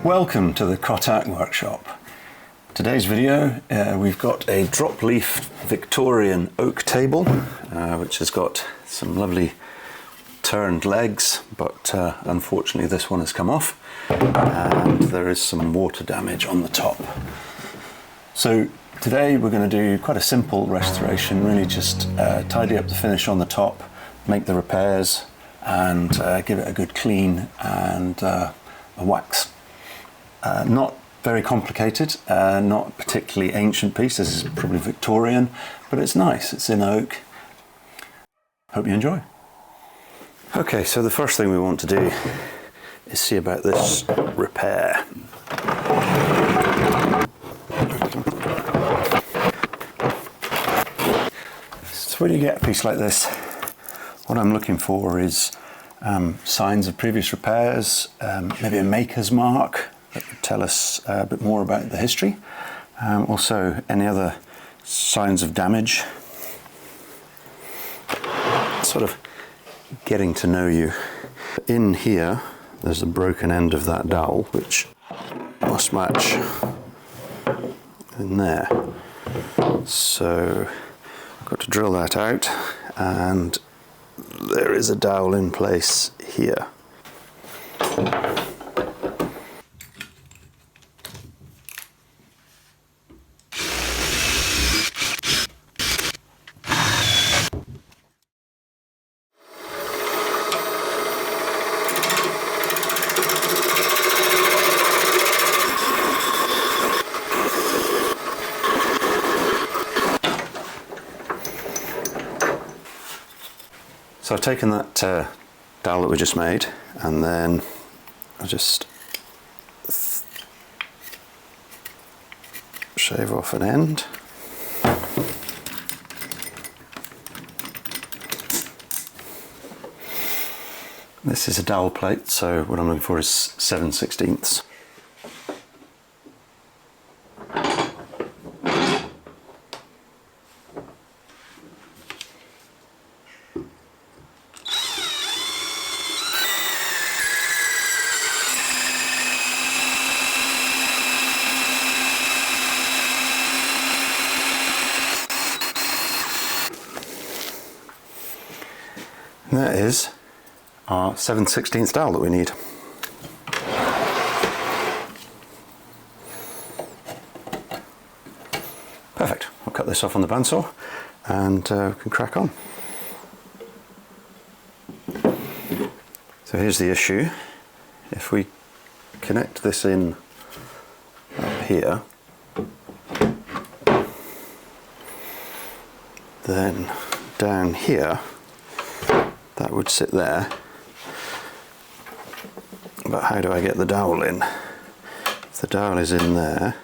Welcome to the Kotak workshop. Today's video we've got a drop leaf Victorian oak table which has got some lovely turned legs, but unfortunately this one has come off and there is some water damage on the top. So today we're going to do quite a simple restoration, really just tidy up the finish on the top, make the repairs and give it a good clean and a wax. Not very complicated, not particularly ancient piece. This is probably Victorian, but it's nice, it's in oak. Hope you enjoy. Okay, so the first thing we want to do is see about this repair. So when you get a piece like this, what I'm looking for is signs of previous repairs, maybe a maker's mark that would tell us a bit more about the history. Also any other signs of damage. Sort of getting to know you. In here there's a broken end of that dowel which must match in there. So I've got to drill that out, and there is a dowel in place here. So I've taken that dowel that we just made, and then I'll just shave off an end. This is a dowel plate, so what I'm looking for is 7/16. And that is our 7/16 dowel that we need. Perfect. I'll cut this off on the bandsaw and we can crack on. So here's the issue. If we connect this in up here, then down here that would sit there, but how do I get the dowel in? If the dowel is in there,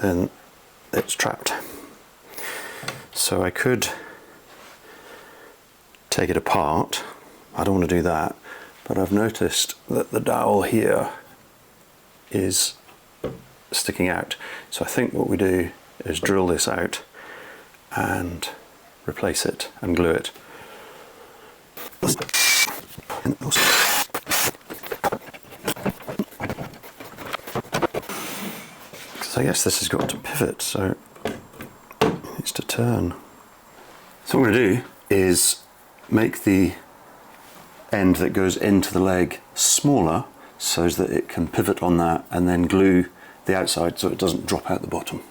then it's trapped. So I could take it apart. I don't want to do that, but I've noticed that the dowel here is sticking out. So I think what we do is drill this out and replace it and glue it. Because I guess this has got to pivot, so it needs to turn. So what I'm going to do is make the end that goes into the leg smaller so that it can pivot on that, and then glue the outside so it doesn't drop out the bottom.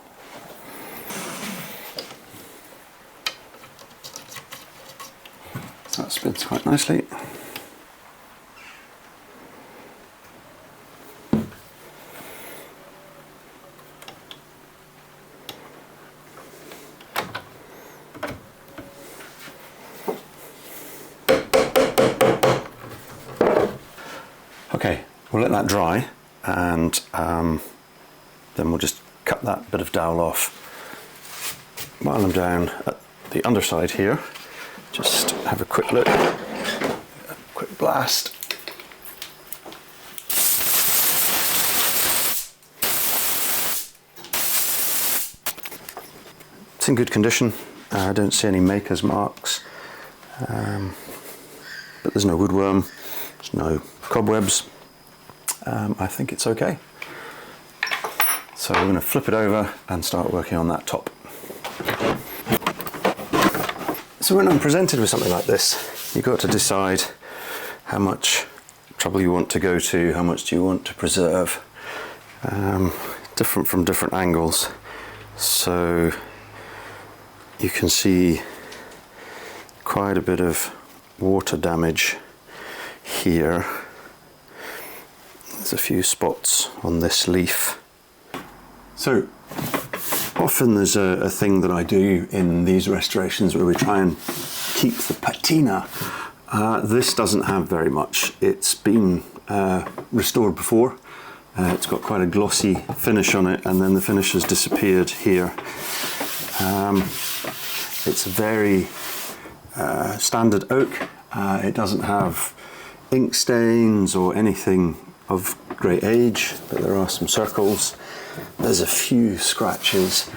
That spins quite nicely. Okay, we'll let that dry, and then we'll just cut that bit of dowel off. While I'm down at the underside here, just have a quick look, a quick blast. It's in good condition. I don't see any maker's marks, but there's no woodworm. there's no cobwebs. I think it's okay. So we're going to flip it over and start working on that top. So when I'm presented with something like this, you've got to decide how much trouble you want to go to, how much do you want to preserve, different from different angles. So you can see quite a bit of water damage here. There's a few spots on this leaf. So often there's a thing that I do in these restorations where we try and keep the patina. This doesn't have very much. It's been restored before. It's got quite a glossy finish on it, and then the finish has disappeared here. It's very standard oak. It doesn't have ink stains or anything of great age, but there are some circles. There's a few scratches,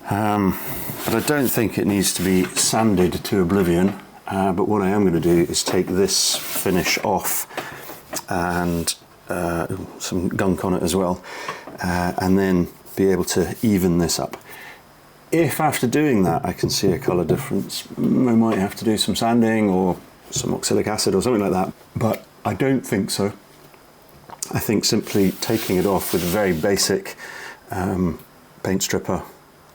but I don't think it needs to be sanded to oblivion. But what I am going to do is take this finish off and some gunk on it as well, and then be able to even this up. If after doing that I can see a colour difference, I might have to do some sanding or some oxalic acid or something like that, but I don't think so. I think simply taking it off with a very basic paint stripper,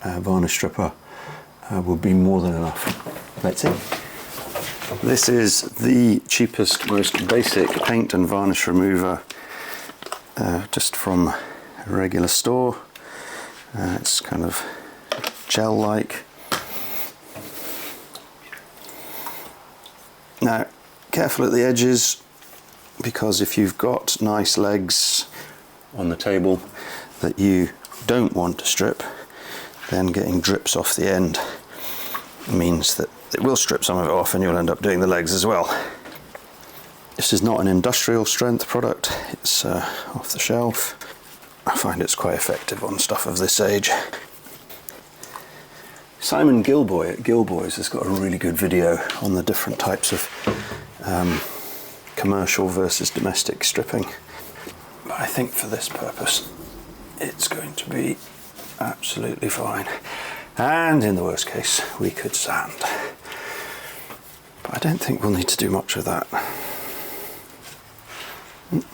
varnish stripper will be more than enough. Let's see. This is the cheapest, most basic paint and varnish remover just from a regular store. It's kind of gel-like. Now, careful at the edges, because if you've got nice legs on the table that you don't want to strip, then getting drips off the end means that it will strip some of it off and you'll end up doing the legs as well. This is not an industrial strength product, it's off the shelf. I find it's quite effective on stuff of this age. Simon Gilboy at Gilboy's has got a really good video on the different types of commercial versus domestic stripping. But I think for this purpose it's going to be absolutely fine. And in the worst case we could sand. But I don't think we'll need to do much of that.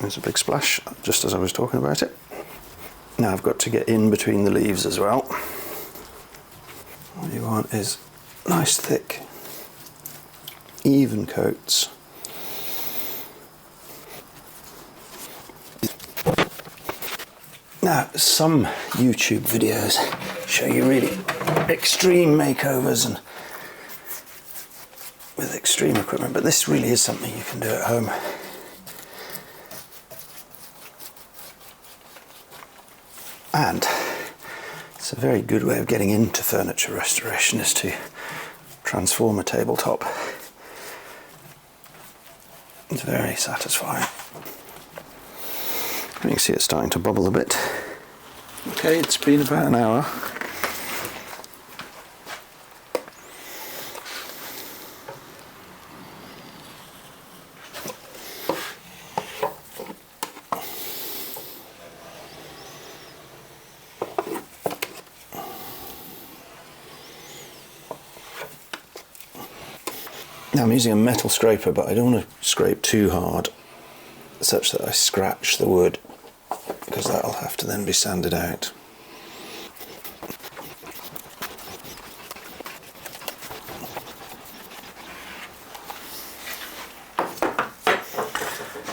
There's a big splash just as I was talking about it. Now I've got to get in between the leaves as well. What you want is nice thick even coats. Now some YouTube videos show you really extreme makeovers and with extreme equipment, but this really is something you can do at home. And it's a very good way of getting into furniture restoration, is to transform a tabletop. It's very satisfying. You can see it's starting to bubble a bit. Okay, it's been about an hour. Now I'm using a metal scraper, but I don't want to scrape too hard such that I scratch the wood, because that'll have to then be sanded out.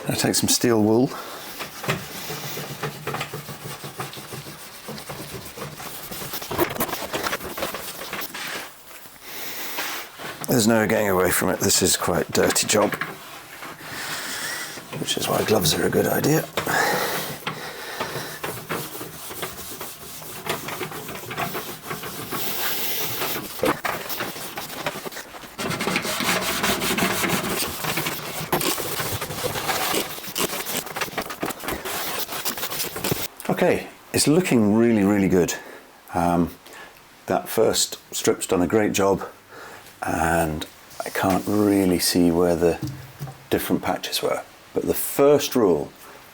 I take some steel wool. There's no getting away from it. This is quite a dirty job, which is why gloves are a good idea. Okay, it's looking really, really good. That first strip's done a great job, and I can't really see where the different patches were. But the first rule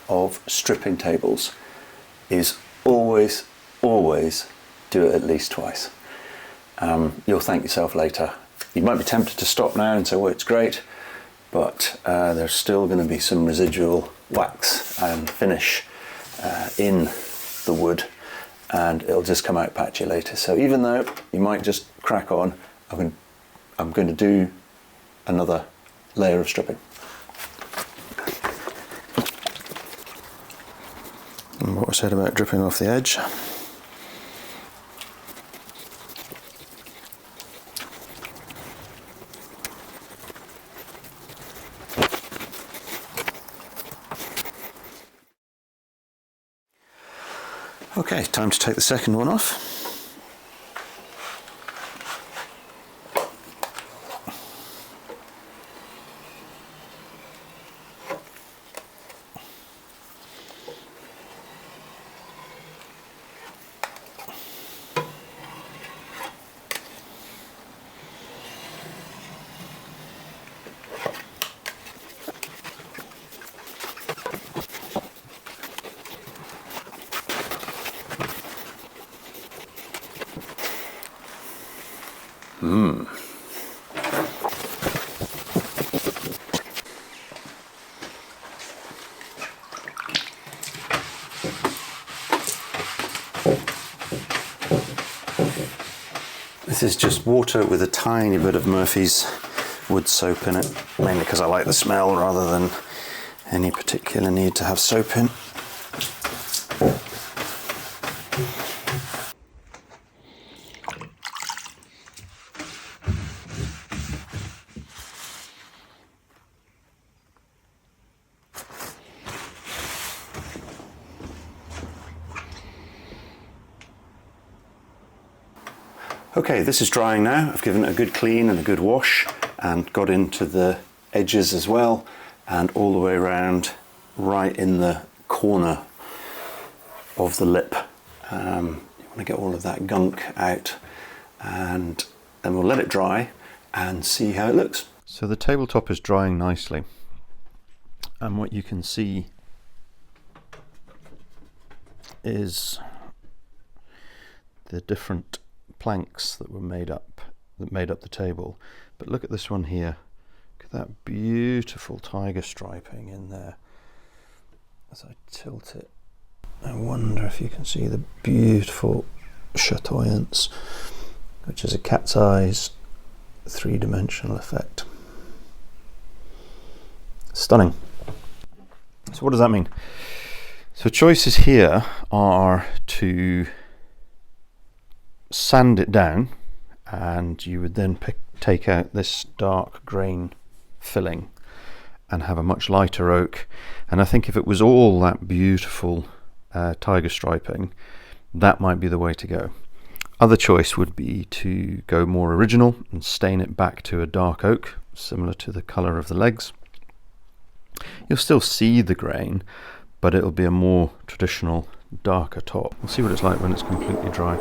of stripping tables is always, always do it at least twice. You'll thank yourself later. You might be tempted to stop now and say, well, it's great, but there's still going to be some residual wax and finish in the wood, and it'll just come out patchy later. So even though you might just crack on, I'm going to do another layer of stripping. And what I said about dripping off the edge. Okay, time to take the second one off. This is just water with a tiny bit of Murphy's wood soap in it, mainly because I like the smell rather than any particular need to have soap in. Okay, this is drying now. I've given it a good clean and a good wash and got into the edges as well and all the way around right in the corner of the lip. You want to get all of that gunk out, and then we'll let it dry and see how it looks. So the tabletop is drying nicely, and what you can see is the different planks that made up the table. But look at this one here. Look at that beautiful tiger striping in there. As I tilt it, I wonder if you can see the beautiful chatoyance, which is a cat's eyes three-dimensional effect. Stunning. So what does that mean? So choices here are to sand it down, and you would then take out this dark grain filling and have a much lighter oak. And I think if it was all that beautiful tiger striping, that might be the way to go. Other choice would be to go more original and stain it back to a dark oak, similar to the colour of the legs. You'll still see the grain, but it'll be a more traditional, darker top. We'll see what it's like when it's completely dry.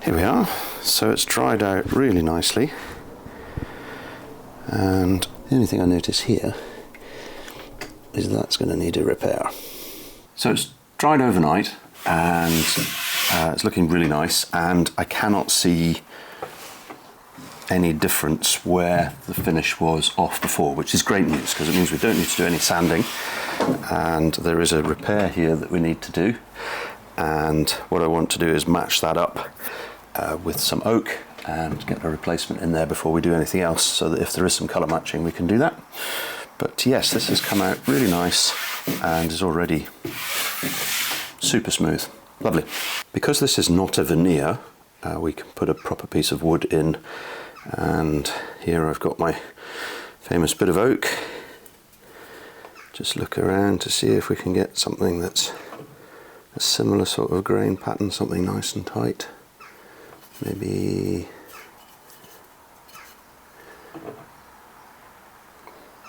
Here we are. So it's dried out really nicely, and the only thing I notice here is that's going to need a repair. So it's dried overnight and it's looking really nice, and I cannot see any difference where the finish was off before, which is great news because it means we don't need to do any sanding, and there is a repair here that we need to do, and what I want to do is match that up with some oak and get a replacement in there before we do anything else, so that if there is some colour matching we can do that. But yes, this has come out really nice and is already super smooth. Lovely. Because this is not a veneer, we can put a proper piece of wood in, and here I've got my famous bit of oak. Just look around to see if we can get something that's a similar sort of grain pattern, something nice and tight. Maybe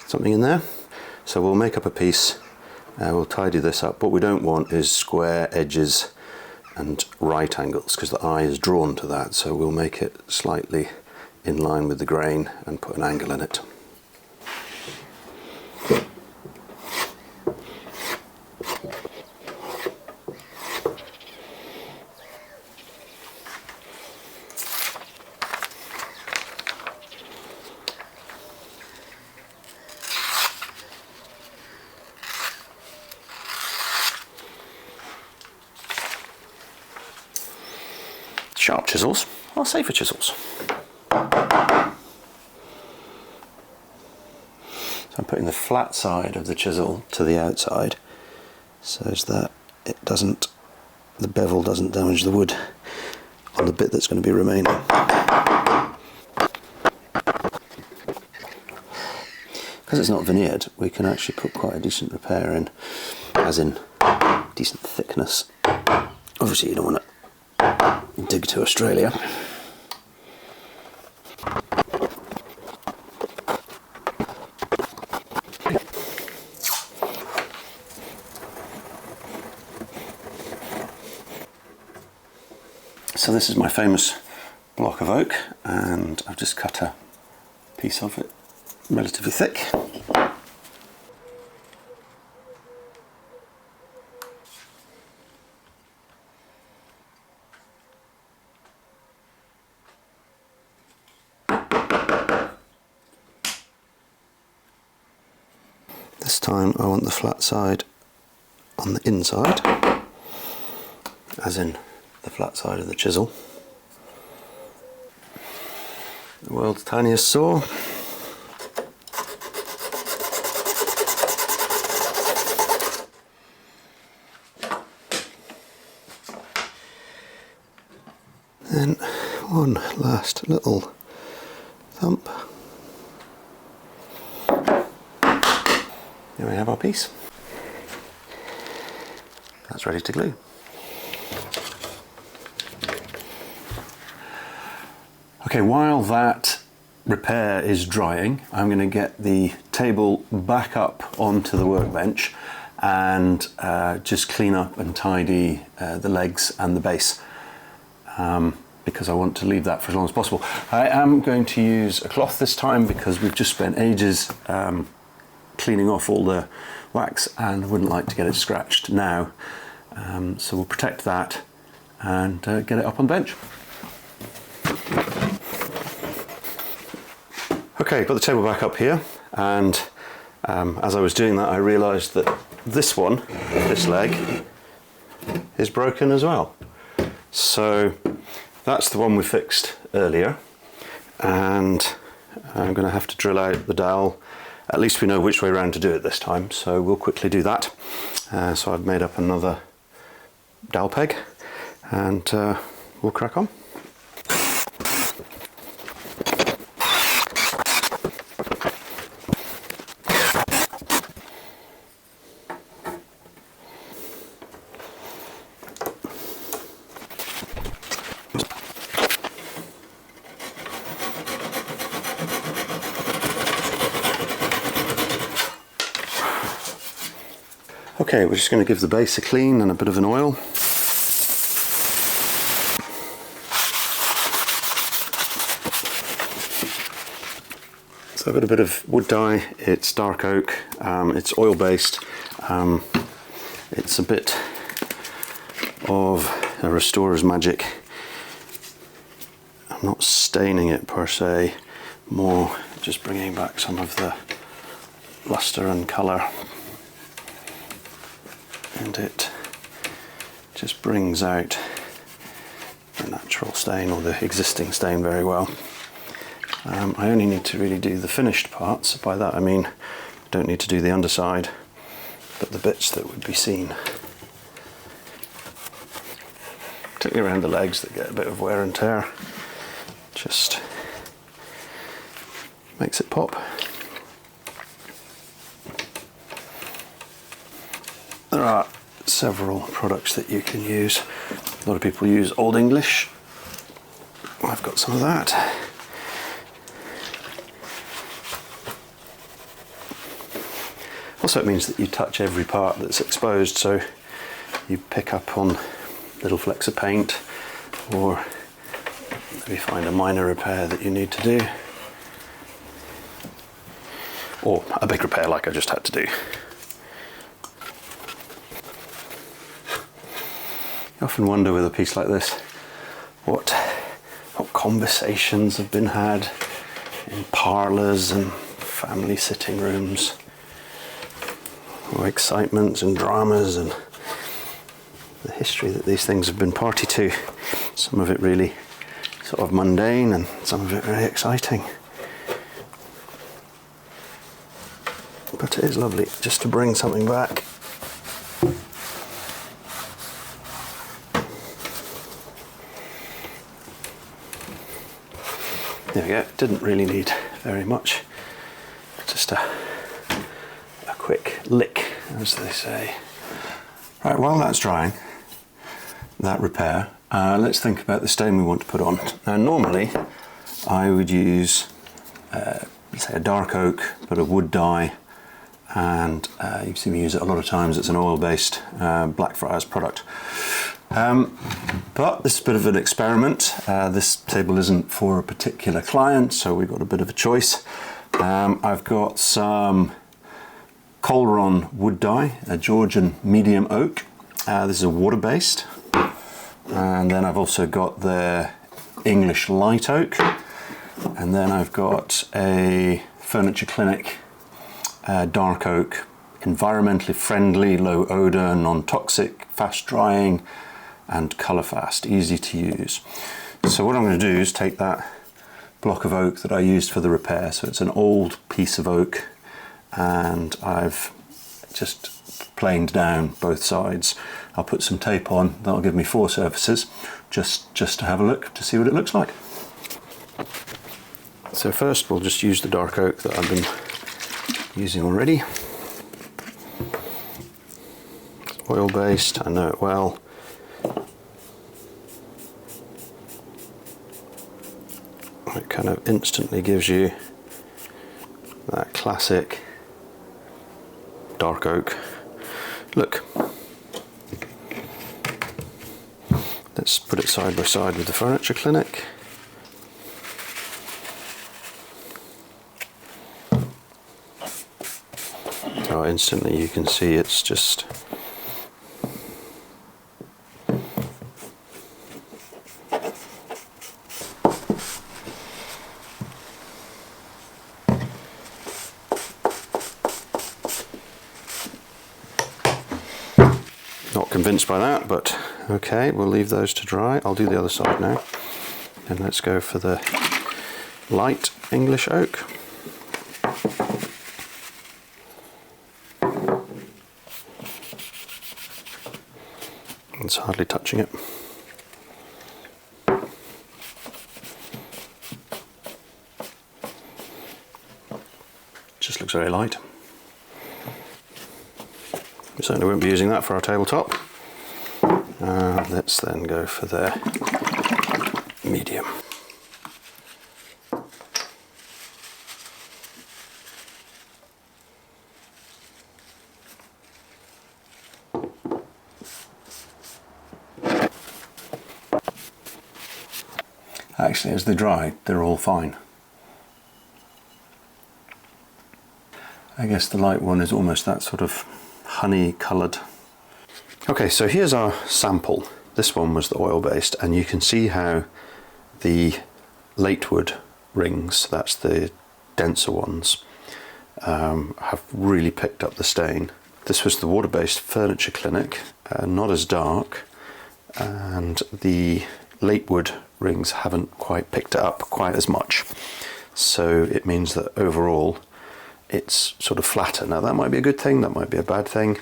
something in there. So we'll make up a piece, we'll tidy this up. What we don't want is square edges and right angles, because the eye is drawn to that, so we'll make it slightly in line with the grain and put an angle in it. Sharp chisels are safer chisels. So I'm putting the flat side of the chisel to the outside so that the bevel doesn't damage the wood on the bit that's going to be remaining. Because it's not veneered, we can actually put quite a decent repair in, as in decent thickness. Obviously you don't want to dig to Australia. So this is my famous block of oak, and I've just cut a piece of it relatively thick. This time I want the flat side on the inside, as in the flat side of the chisel. The world's tiniest saw. Then one last little thump. There we have our piece. That's ready to glue. Okay, while that repair is drying, I'm going to get the table back up onto the workbench and just clean up and tidy the legs and the base, because I want to leave that for as long as possible. I am going to use a cloth this time because we've just spent ages cleaning off all the wax and wouldn't like to get it scratched now. So we'll protect that and get it up on the bench. Okay, got the table back up here, and as I was doing that I realised that this one, this leg, is broken as well. So that's the one we fixed earlier, and I'm going to have to drill out the dowel. At least we know which way around to do it this time, so we'll quickly do that. So I've made up another dowel peg, and we'll crack on. Okay, we're just going to give the base a clean and a bit of an oil. So I've got a bit of wood dye, it's dark oak, it's oil based, it's a bit of a restorer's magic. I'm not staining it per se, more just bringing back some of the luster and colour. And it just brings out the natural stain, or the existing stain, very well. I only need to really do the finished parts. By that I mean I don't need to do the underside, but the bits that would be seen, particularly around the legs that get a bit of wear and tear, just makes it pop. There are several products that you can use. A lot of people use Old English. I've got some of that. Also, it means that you touch every part that's exposed, so you pick up on little flecks of paint, or maybe find a minor repair that you need to do, or a big repair like I just had to do. I often wonder with a piece like this what conversations have been had in parlours and family sitting rooms, or excitements and dramas and the history that these things have been party to. Some of it really sort of mundane and some of it very exciting. But it is lovely just to bring something back. There we go, didn't really need very much. Just a quick lick, as they say. Right, while that's drying, that repair, let's think about the stain we want to put on. Now normally I would use, say, a dark oak, but a wood dye, and you see me use it a lot of times. It's an oil-based Blackfriars product. But this is a bit of an experiment. This table isn't for a particular client, so we've got a bit of a choice. I've got some Colron wood dye, a Georgian medium oak. This is a water-based. And then I've also got the English light oak. And then I've got a Furniture Clinic dark oak, environmentally friendly, low odour, non-toxic, fast drying, and colour fast, easy to use. So what I'm going to do is take that block of oak that I used for the repair. So it's an old piece of oak, and I've just planed down both sides. I'll put some tape on, that'll give me 4 surfaces, just to have a look, to see what it looks like. So first we'll just use the dark oak that I've been using already. It's oil-based, I know it well. It kind of instantly gives you that classic dark oak look. Let's put it side by side with the Furniture Clinic. Oh, instantly you can see it's just not convinced by that, but okay, we'll leave those to dry. I'll do the other side now, and let's go for the light English oak. It's hardly touching it. Just looks very light. We certainly won't be using that for our tabletop. Let's then go for the medium. Actually, as they dry, they're all fine. I guess the light one is almost that sort of honey coloured. Okay, so here's our sample. This one was the oil-based, and you can see how the Latewood rings, that's the denser ones, have really picked up the stain. This was the water-based Furniture Clinic, not as dark, and the Latewood rings haven't quite picked it up quite as much. So it means that overall it's sort of flatter. Now that might be a good thing, that might be a bad thing,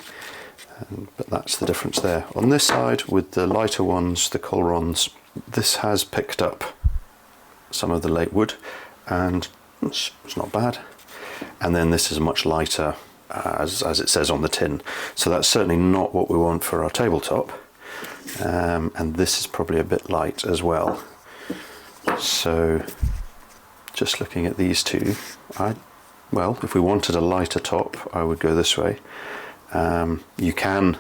but that's the difference there. On this side with the lighter ones, the Colrons, this has picked up some of the Latewood and it's not bad. And then this is much lighter, as it says on the tin. So that's certainly not what we want for our tabletop. And this is probably a bit light as well. So just looking at these two, well, if we wanted a lighter top, I would go this way. You can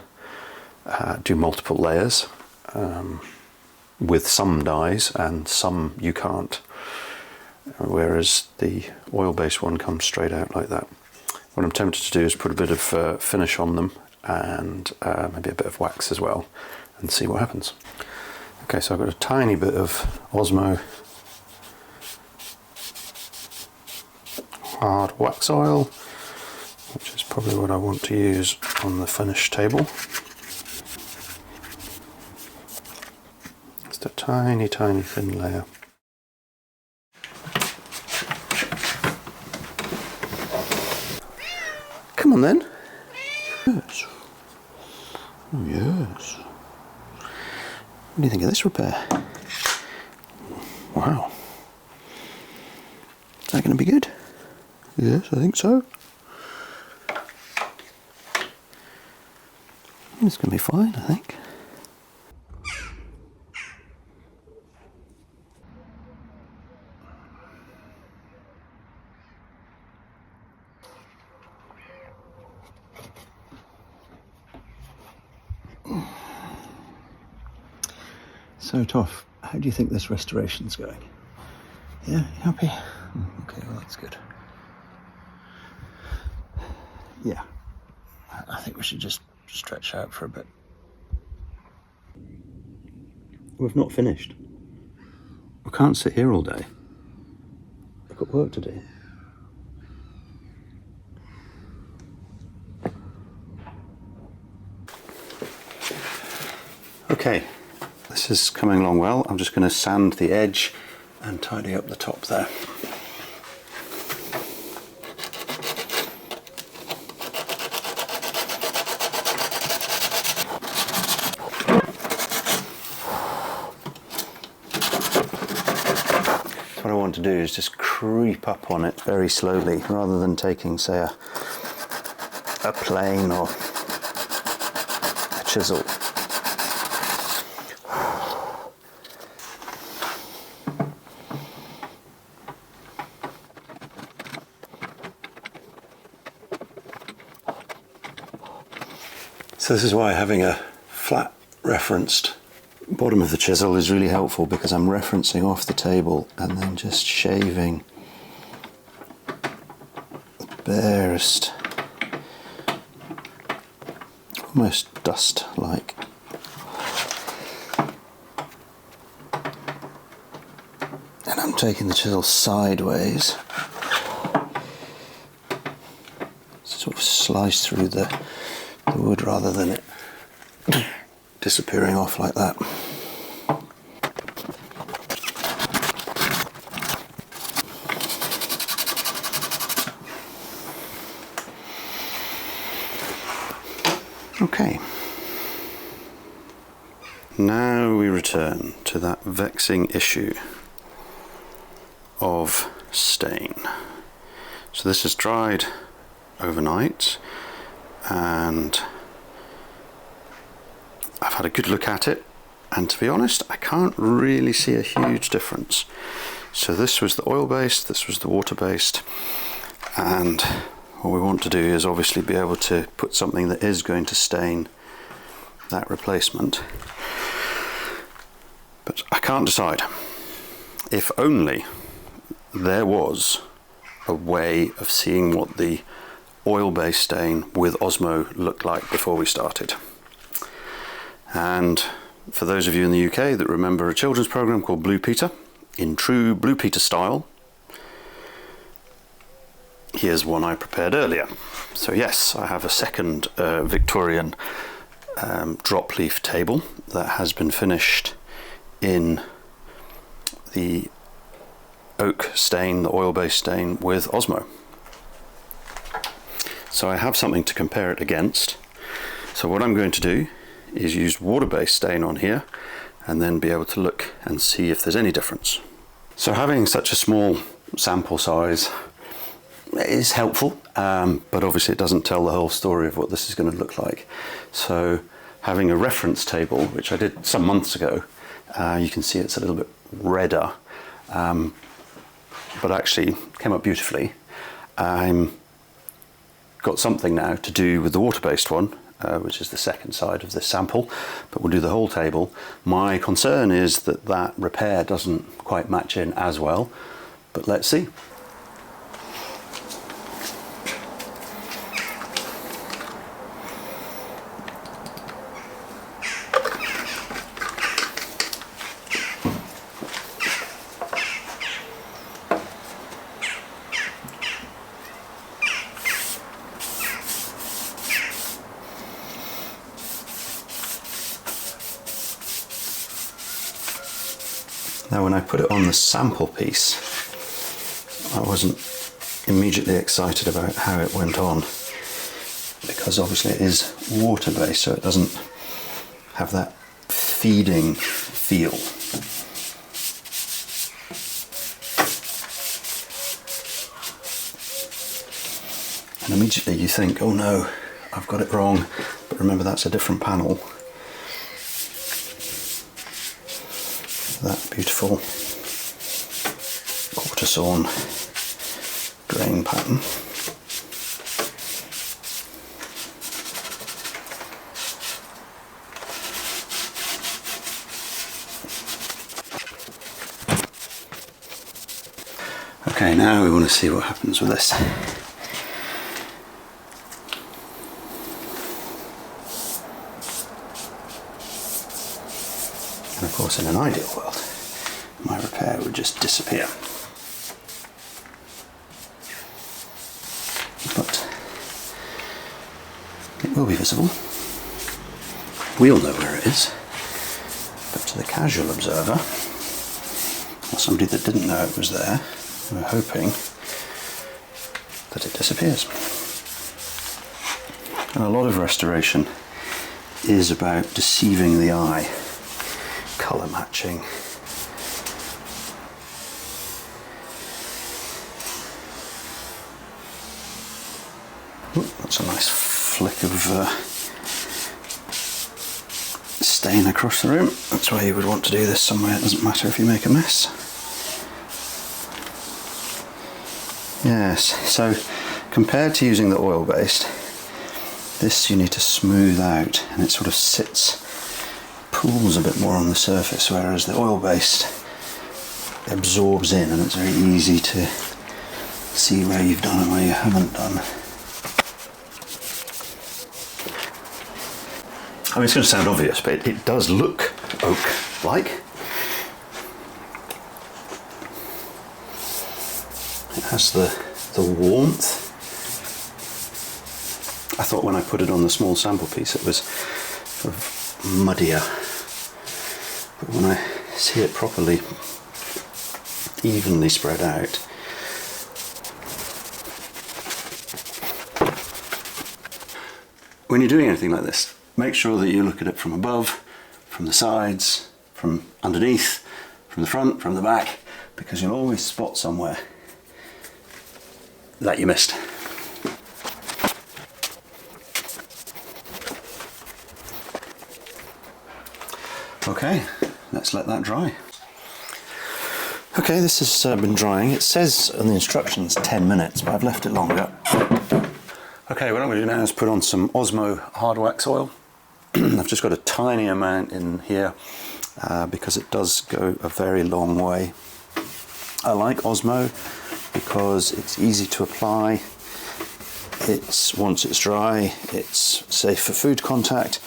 do multiple layers. with some dyes and some you can't, whereas the oil-based one comes straight out like that. What I'm tempted to do is put a bit of finish on them and maybe a bit of wax as well and see what happens. Okay, so I've got a tiny bit of Osmo hard wax oil, which is probably what I want to use on the finish table. Just a tiny, tiny thin layer. Come on then. Yes. Oh yes. What do you think of this repair? Wow. Is that going to be good? Yes, I think so. It's going to be fine, I think. So, Toff, how do you think this restoration's going? Yeah, you happy? Okay, well that's good. Yeah, I think we should just stretch out for a bit. We've not finished. We can't sit here all day. I've got work to do. Okay, this is coming along well. I'm just going to sand the edge and tidy up the top there. What I want to do is just creep up on it very slowly rather than taking, say, a plane or a chisel. So this is why having a flat referenced bottom of the chisel is really helpful, because I'm referencing off the table and then just shaving the barest, almost dust-like. And I'm taking the chisel sideways, sort of slice through the wood rather than it disappearing off like that. Okay. Now we return to that vexing issue of stain. So this is dried overnight, and I've had a good look at it, and to be honest, I can't really see a huge difference. So this was the oil-based, this was the water-based, and what we want to do is obviously be able to put something that is going to stain that replacement. But I can't decide. If only there was a way of seeing what the oil-based stain with Osmo looked like before we started. And for those of you in the UK that remember a children's program called Blue Peter, in true Blue Peter style, here's one I prepared earlier. So yes, I have a second Victorian drop leaf table that has been finished in the oak stain, the oil-based stain with Osmo. So I have something to compare it against. So what I'm going to do is use water-based stain on here and then be able to look and see if there's any difference. So having such a small sample size is helpful, but obviously it doesn't tell the whole story of what this is going to look like. So having a reference table, which I did some months ago, you can see it's a little bit redder, but actually came up beautifully. I'm got something now to do with the water-based one, which is the second side of this sample, but we'll do the whole table. My concern is that that repair doesn't quite match in as well, but let's see. Now when I put it on the sample piece, I wasn't immediately excited about how it went on, because obviously it is water-based, so it doesn't have that feeding feel. And immediately you think, oh no, I've got it wrong, but remember that's a different panel. That beautiful quarter-sawn grain pattern. Okay, now we want to see what happens with this. And of course, in an ideal world, my repair would just disappear. But it will be visible. We'll know where it is. But to the casual observer, or somebody that didn't know it was there, we're hoping that it disappears. And a lot of restoration is about deceiving the eye. Colour matching. Ooh, that's a nice flick of stain across the room. That's why you would want to do this somewhere. It doesn't matter if you make a mess. Yes, so compared to using the oil-based, this you need to smooth out, and it sort of sits, pools a bit more on the surface, whereas the oil-based absorbs in, and it's very easy to see where you've done and where you haven't done. I mean, it's going to sound obvious, but it does look oak-like. It has the warmth. I thought when I put it on the small sample piece it was sort of muddier, but when I see it properly, evenly spread out, when you're doing anything like this, make sure that you look at it from above, from the sides, from underneath, from the front, from the back, because you'll always spot somewhere that you missed. Okay, let's let that dry. Okay, this has been drying. It says on the instructions 10 minutes, but I've left it longer. Okay, what I'm going to do now is put on some Osmo hard wax oil. I've just got a tiny amount in here because it does go a very long way. I like Osmo because it's easy to apply. Once it's dry, it's safe for food contact,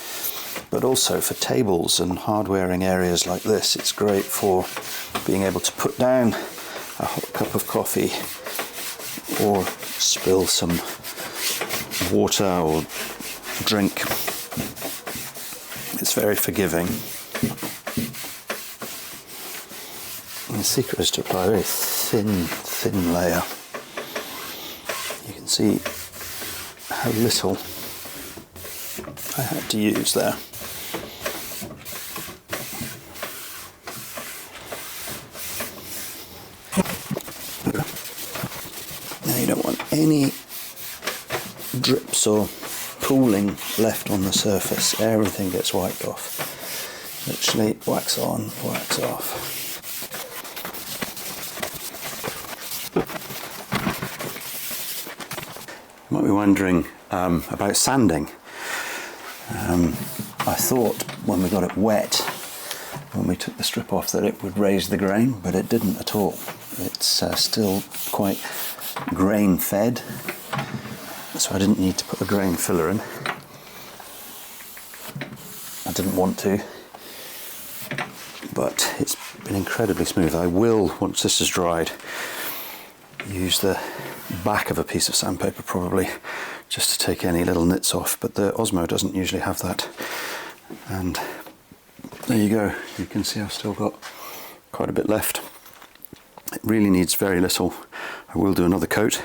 but also for tables and hard-wearing areas like this. It's great for being able to put down a hot cup of coffee or spill some water or drink. It's very forgiving. And the secret is to apply a very thin layer. You can see how little I had to use there. Now you don't want any drips or pooling left on the surface. Everything gets wiped off. Literally wax on, wax off. You might be wondering about sanding. I thought when we got it wet, when we took the strip off, that it would raise the grain, but it didn't at all. It's still quite grain fed, so I didn't need to put a grain filler in. I didn't want to, but it's been incredibly smooth. I will, once this is dried, use the back of a piece of sandpaper probably, just to take any little nits off, but the Osmo doesn't usually have that. And there you go, you can see I've still got quite a bit left. It really needs very little. I will do another coat,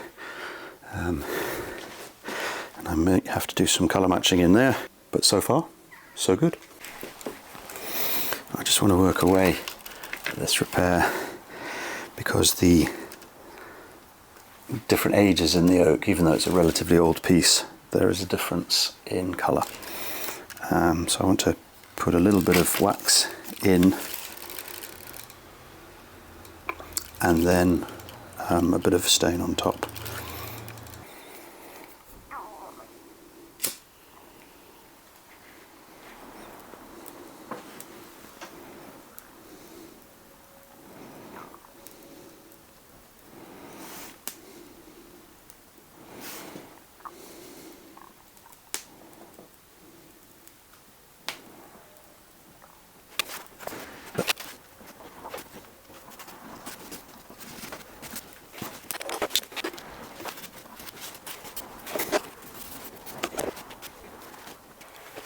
and I may have to do some colour matching in there, but so far, so good. I just want to work away at this repair, because the different ages in the oak, even though it's a relatively old piece, there is a difference in colour. So I want to put a little bit of wax in, and then a bit of stain on top.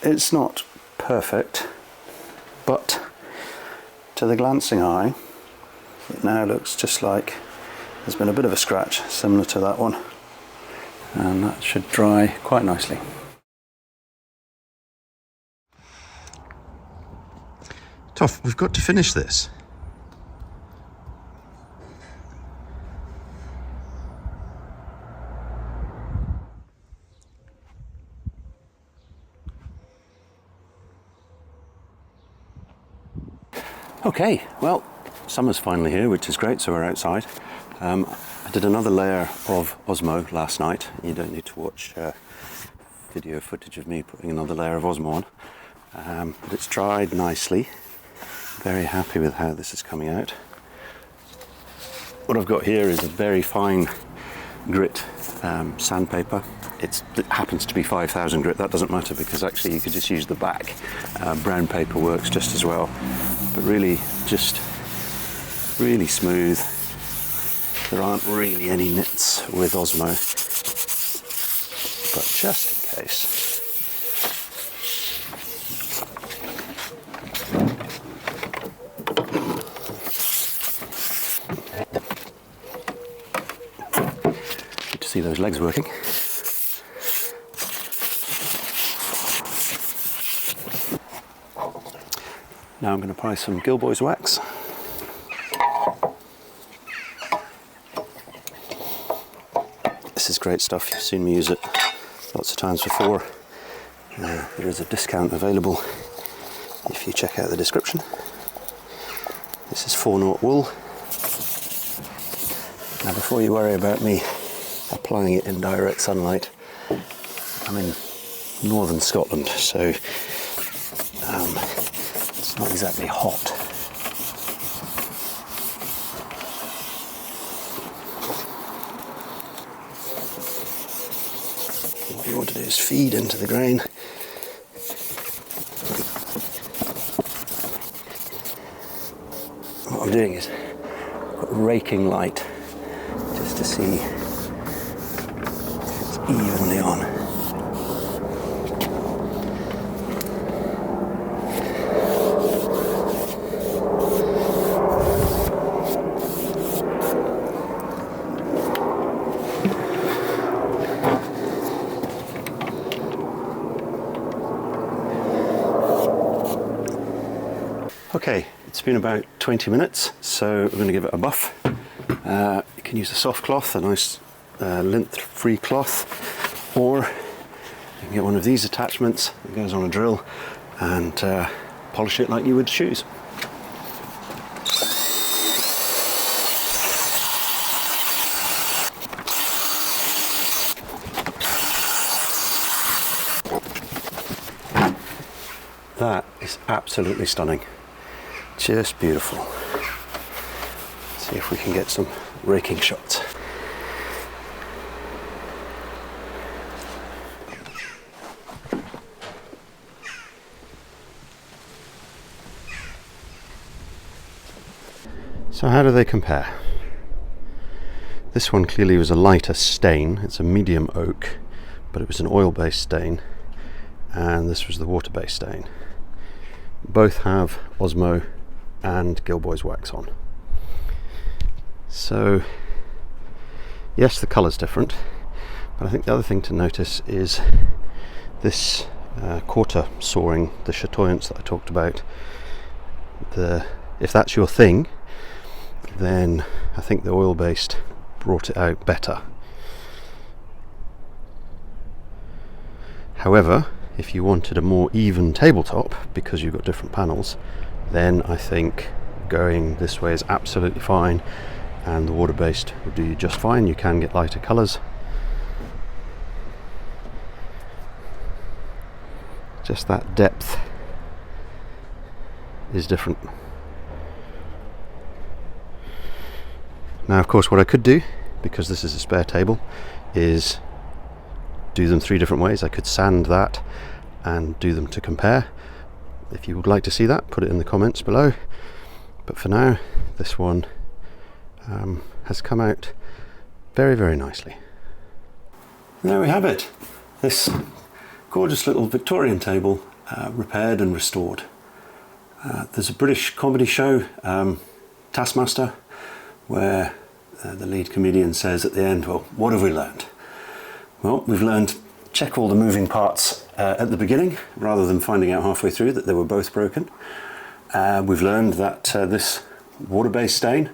It's not perfect, but to the glancing eye, it now looks just like there's been a bit of a scratch similar to that one, and that should dry quite nicely. Toff, we've got to finish this. Okay, well, summer's finally here, which is great, so we're outside. I did another layer of Osmo last night. You don't need to watch video footage of me putting another layer of Osmo on. But it's dried nicely. Very happy with how this is coming out. What I've got here is a very fine grit sandpaper. It happens to be 5000 grit. That doesn't matter, because actually you could just use the back. Brown paper works just as well. But really, just really smooth. There aren't really any nits with Osmo, but just in case. Good to see those legs working. Now I'm going to apply some Gilboy's wax. This is great stuff. You've seen me use it lots of times before. There is a discount available if you check out the description. This is 4/0 wool. Now, before you worry about me applying it in direct sunlight, I'm in northern Scotland, so it's not exactly hot. What you want to do is feed into the grain. What I'm doing is I've got raking light just to see if it's evenly on. Okay, it's been about 20 minutes, so we're going to give it a buff. You can use a soft cloth, a nice lint-free cloth, or you can get one of these attachments that goes on a drill and polish it like you would shoes. That is absolutely stunning. Just beautiful. Let's see if we can get some raking shots. So how do they compare? This one clearly was a lighter stain. It's a medium oak, but it was an oil-based stain, and this was the water-based stain. Both have Osmo and Gilboy's wax on. So yes, the colour's different, but I think the other thing to notice is this quarter sawing, the chatoyance that I talked about. If that's your thing, then I think the oil-based brought it out better. However, if you wanted a more even tabletop, because you've got different panels, then I think going this way is absolutely fine, and the water-based will do you just fine. You can get lighter colours. Just that depth is different. Now, of course, what I could do, because this is a spare table, is do them 3 different ways. I could sand that and do them to compare. If you would like to see that, put it in the comments below. But for now, this one has come out very, very nicely. There we have it. This gorgeous little Victorian table repaired and restored. There's a British comedy show, Taskmaster, where the lead comedian says at the end, well, what have we learned? Well, we've learned check all the moving parts at the beginning, rather than finding out halfway through that they were both broken. We've learned that this water-based stain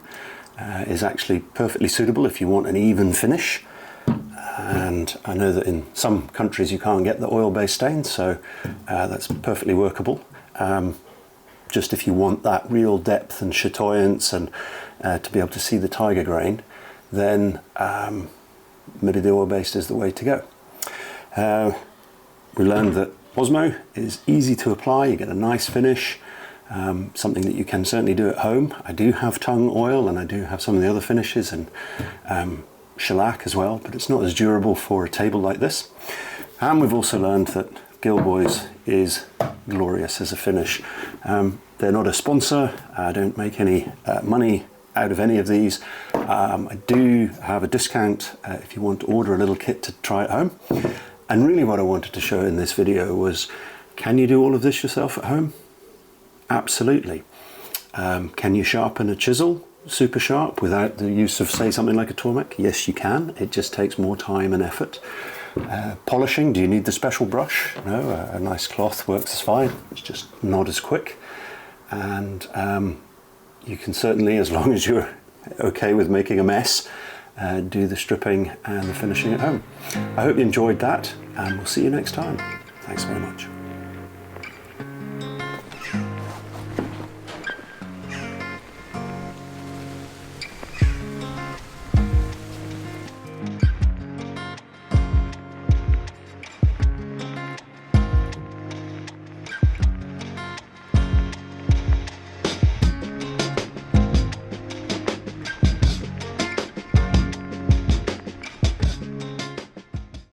is actually perfectly suitable if you want an even finish. And I know that in some countries you can't get the oil-based stain, so that's perfectly workable. Just if you want that real depth and chatoyance and to be able to see the tiger grain, then maybe the oil-based is the way to go. We learned that Osmo is easy to apply. You get a nice finish, something that you can certainly do at home. I do have tung oil, and I do have some of the other finishes, and shellac as well, but it's not as durable for a table like this. And we've also learned that Gilboy's is glorious as a finish. They're not a sponsor. I don't make any money out of any of these. I do have a discount if you want to order a little kit to try at home. And really what I wanted to show in this video was, can you do all of this yourself at home? Absolutely. Can you sharpen a chisel super sharp without the use of, say, something like a Tormek? Yes, you can. It just takes more time and effort. Polishing, do you need the special brush? No, a nice cloth works as fine. It's just not as quick. And you can certainly, as long as you're okay with making a mess, do the stripping and the finishing at home. I hope you enjoyed that, and we'll see you next time. Thanks very much.